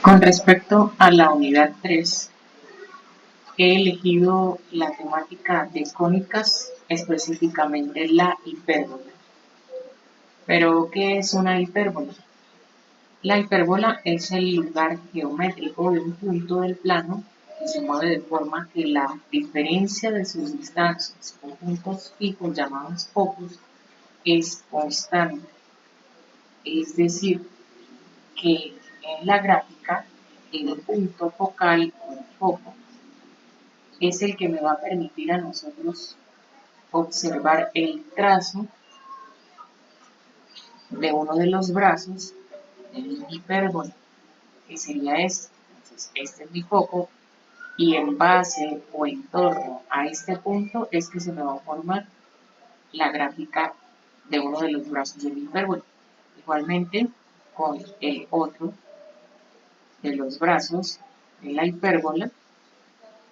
Con respecto a la unidad 3, he elegido la temática de cónicas, específicamente la hipérbola. ¿Pero qué es una hipérbola? La hipérbola es el lugar geométrico de un punto del plano que se mueve de forma que la diferencia de sus distancias o puntos fijos llamados focos es constante. Es decir, que en la gráfica el punto focal o el foco es el que me va a permitir a nosotros observar el trazo de uno de los brazos de mi hipérbola, que sería este. Entonces, este es mi foco y en base o en torno a este punto es que se me va a formar la gráfica de uno de los brazos de mi hipérbola. Igualmente, con el otro de los brazos de la hipérbola,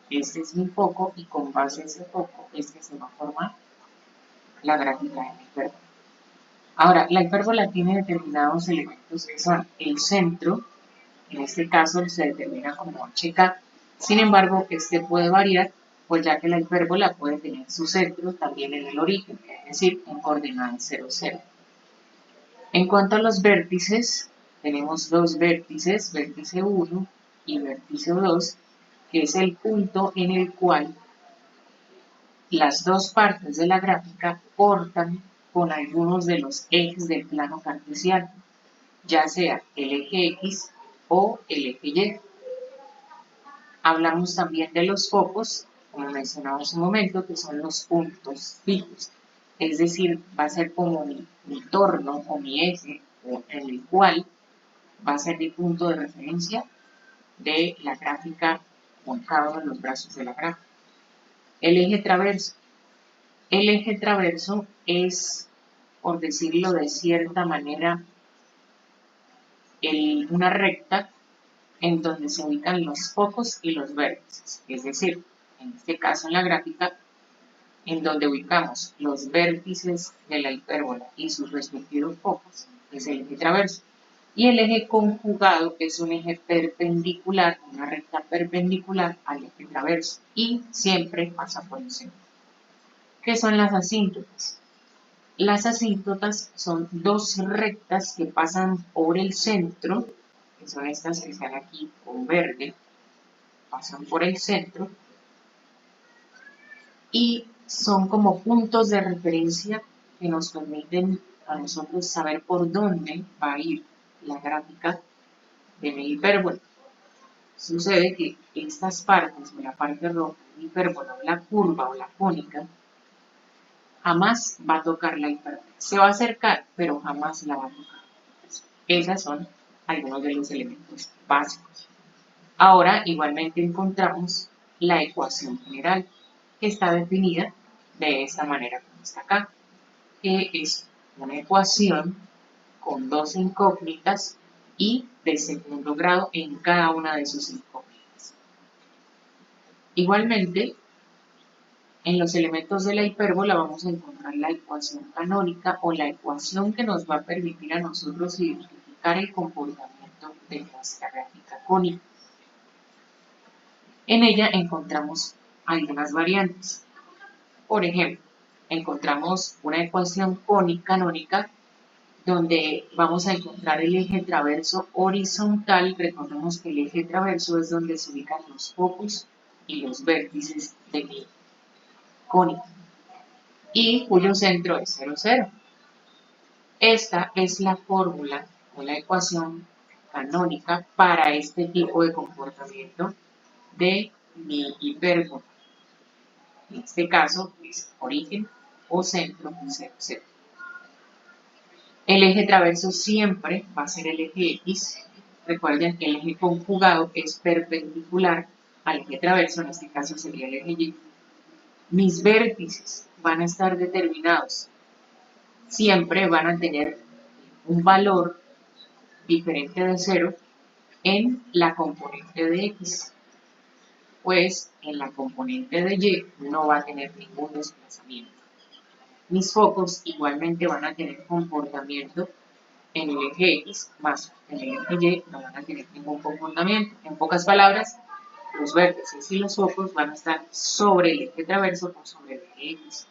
este es mi foco y con base a ese foco es que se va a formar la gráfica de mi hipérbola. Ahora, la hipérbola tiene determinados elementos que son el centro, en este caso se determina como HK. Sin embargo, este puede variar, pues ya que la hipérbola puede tener su centro también en el origen, es decir, en coordenadas 0, 0. En cuanto a los vértices, tenemos dos vértices, vértice 1 y vértice 2, que es el punto en el cual las dos partes de la gráfica cortan con algunos de los ejes del plano cartesiano, ya sea el eje X o el eje Y. Hablamos también de los focos, como mencionaba hace un momento, que son los puntos fijos. Es decir, va a ser como mi torno o mi eje en el cual va a ser mi punto de referencia de la gráfica o en cada uno de los brazos de la gráfica. El eje traverso. El eje traverso es, por decirlo de cierta manera, una recta en donde se ubican los focos y los vértices. Es decir, en este caso en la gráfica, en donde ubicamos los vértices de la hipérbola y sus respectivos focos, es el eje traverso. Y el eje conjugado es un eje perpendicular, una recta perpendicular al eje traverso y siempre pasa por el centro. ¿Qué son las asíntotas? Las asíntotas son dos rectas que pasan por el centro, que son estas que están aquí con verde, pasan por el centro, y son como puntos de referencia que nos permiten a nosotros saber por dónde va a ir la gráfica de mi hipérbola. Sucede que estas partes, o la parte roja de mi hipérbola, o la curva o la cónica, jamás va a tocar la hipérbola. Se va a acercar, pero jamás la va a tocar. Esos son algunos de los elementos básicos. Ahora, igualmente encontramos la ecuación general, que está definida de esta manera como está acá, que es una ecuación con dos incógnitas y de segundo grado en cada una de sus incógnitas. Igualmente, en los elementos de la hipérbola vamos a encontrar la ecuación canónica o la ecuación que nos va a permitir a nosotros identificar el comportamiento de nuestra gráfica cónica. En ella encontramos algunas variantes. Por ejemplo, encontramos una ecuación canónica donde vamos a encontrar el eje traverso horizontal. Recordemos que el eje traverso es donde se ubican los focos y los vértices de mi cónica, y cuyo centro es 0, 0. Esta es la fórmula o la ecuación canónica para este tipo de comportamiento de mi hipérbola. En este caso es origen o centro 0, 0. El eje traverso siempre va a ser el eje X. Recuerden que el eje conjugado es perpendicular al eje traverso, en este caso sería el eje Y. Mis vértices van a estar determinados. Siempre van a tener un valor diferente de 0 en la componente de X. Pues en la componente de Y no va a tener ningún desplazamiento. Mis focos igualmente van a tener comportamiento en el eje X más en el eje Y no van a tener ningún comportamiento. En pocas palabras, los vértices y los focos van a estar sobre el eje traverso o sobre el eje X.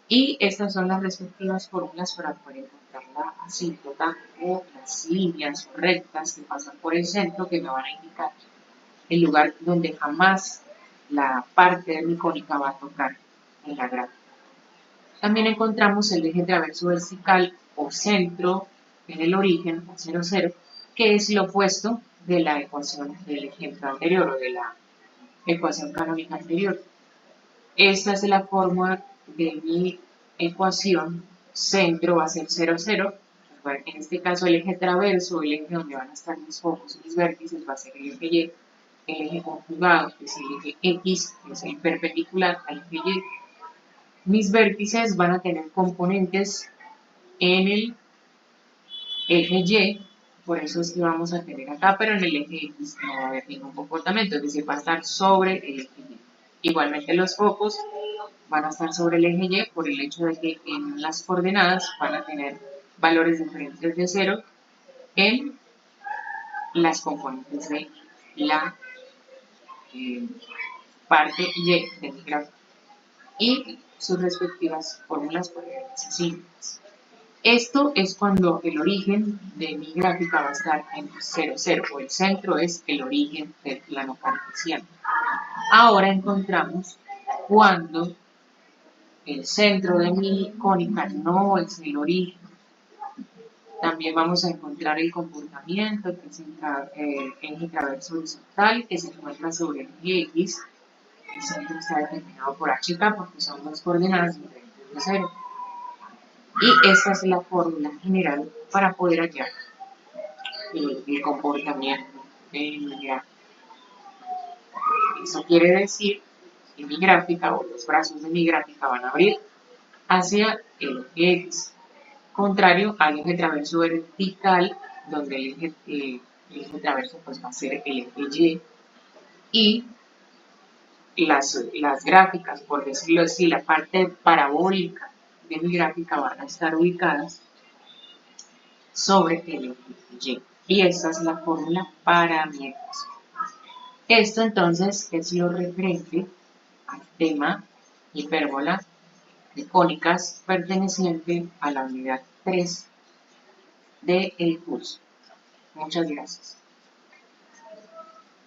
Y estas son las respectivas fórmulas para poder encontrar la asíntota o las líneas rectas que pasan por el centro, que me van a indicar el lugar donde jamás la parte de mi cónica va a tocar en la gráfica. También encontramos el eje traverso vertical o centro en el origen, o 0, 0, que es lo opuesto de la ecuación del ejemplo anterior o de la ecuación canónica anterior. Esta es la fórmula de mi ecuación. Centro va a ser 0, 0. En este caso el eje traverso, el eje donde van a estar mis focos y mis vértices, va a ser el eje Y. El eje conjugado, que es el eje X, que es el perpendicular al eje Y. Mis vértices van a tener componentes en el eje Y, por eso es que vamos a tener acá, pero en el eje X no va a haber ningún comportamiento, es decir, va a estar sobre el eje Y. Igualmente los focos van a estar sobre el eje Y por el hecho de que en las coordenadas van a tener valores diferentes de 0 en las componentes de la parte Y de mi gráfico y sus respectivas fórmulas por simples. Esto es cuando el origen de mi gráfica va a estar en 0, 0, o el centro es el origen del plano cartesiano. Ahora encontramos cuando el centro de mi cónica no es el origen. También vamos a encontrar el comportamiento, que es el eje traverso horizontal, que se encuentra sobre el eje X. El centro está determinado por HK porque son dos coordenadas diferentes de 0. Y esta es la fórmula general para poder hallar el comportamiento de mi gráfica. Eso quiere decir que mi gráfica o los brazos de mi gráfica van a abrir hacia el eje X, contrario al eje traverso vertical, donde el eje traverso pues, va a ser el eje Y, y las gráficas, por decirlo así, la parte parabólica de mi gráfica van a estar ubicadas sobre el eje Y. Y esta es la fórmula para mi ecuación. Esto entonces es lo referente al tema hipérbola de cónicas perteneciente a la unidad 3 del curso. Muchas gracias.